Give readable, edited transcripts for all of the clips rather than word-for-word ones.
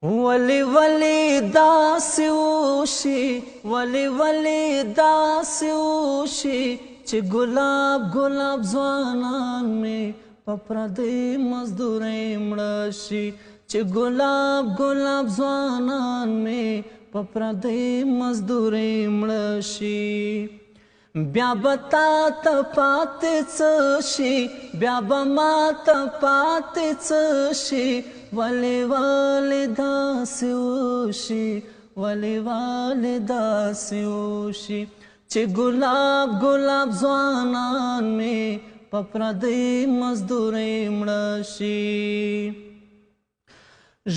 ولی ولی داسې وشي ولی ولی داسې وشي چې ګلاب ګلاب ځوانان مې په پردۍ مزدورۍ مړه شي چې ګلاب ګلاب ځوانان مې په پردۍ مزدورۍ مړه شي بیا به تا ته پاتې څه شي بیا به ما ته پاتې څه شي ولی ولی داسې وشي ولی ولی داسې وشي چې ګلاب ګلاب ځوانان مې په پردۍ مزدورۍ مړه شي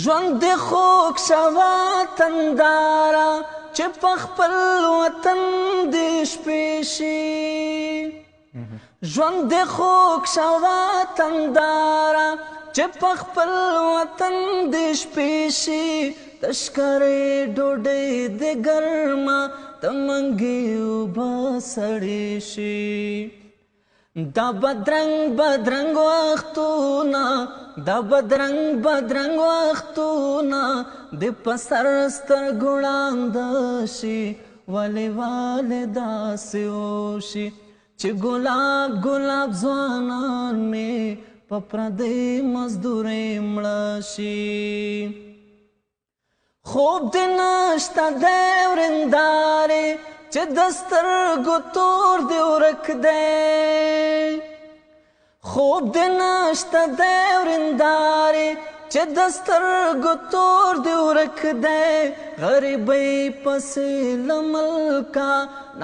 ژوند دې خوږ شوه تنداره چې په خپل وطن دې شپې شي ژوند دې خوږ شوه تنداره چې په خپل وطن دې شپې شي تشکرې ډوډۍ دې ګرمه د منګي اوبه سړې شي دا بدرنګ بدرنګ وختونه دا بدرنګ بدرنګ وختونه د په سر سترګو ړانده شي ولې ولې داسې وشي چې ګلاب ګلاب ځوانان مې په پردۍ مزدورۍ مړه شي خوب دې نشته دی ورندارې چې د سترګو تور دې ورک دی خوب دې نشته دی ورندارې چې د سترګو تور دې ورک دی غریبۍ پسې له ملکه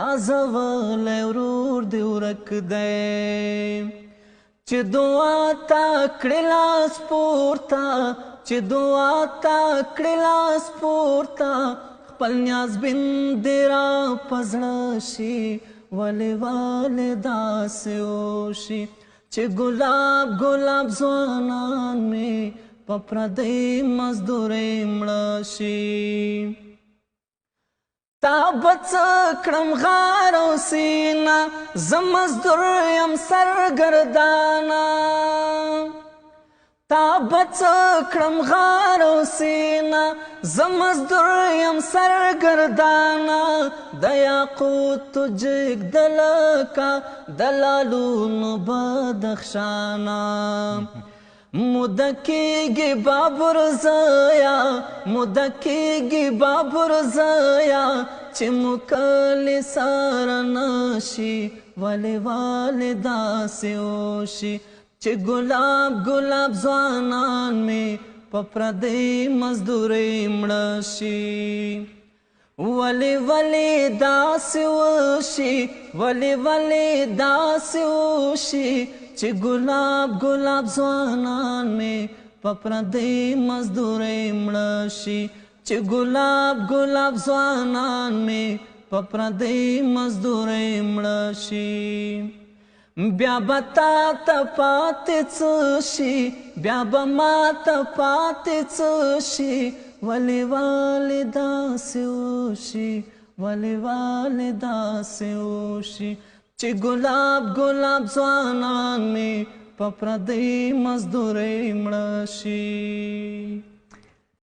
نازولی ورور دې ورک دی چې دعا تا کړې لاس پورته چې دعا تا کړې لاس پورته خپل نیازبین دې را په زړه شي ولې ولې داسې وشي چې ګلاب ګلاب ځوانان مې په پردۍ مزدورۍ مړه شي تا به څه کړم غار او سینه زه مزدور یم سرګردانه تا به څه کړم غار او سینه زه مزدور یم سرګردانه د یاقوتو جګده لکه د لالونو بدخشانه موده کېږي بابر زیا موده کېږي بابر زیا چې مو کلي سره نشي ولې ولې داسې وشي چې ګلاب ګلاب ځوانان مې په پردۍ مزدورۍ مړه شي ولې ولې داسې وشي ولې ولې داسې وشي چې ګلاب ګلاب ځوانان مې په پردۍ مزدورۍ مړه شي چې ګلاب ګلاب ځوانان مې په پردۍ مزدورۍ مړه شي بیا به تا ته پاتې څه شي بیا به ما ته پاتې څه شي ولې ولې داسې وشي ولې ولې داسې وشي چې ګلاب ګلاب ځوانان مې په پردۍ مزدورۍ مړه شي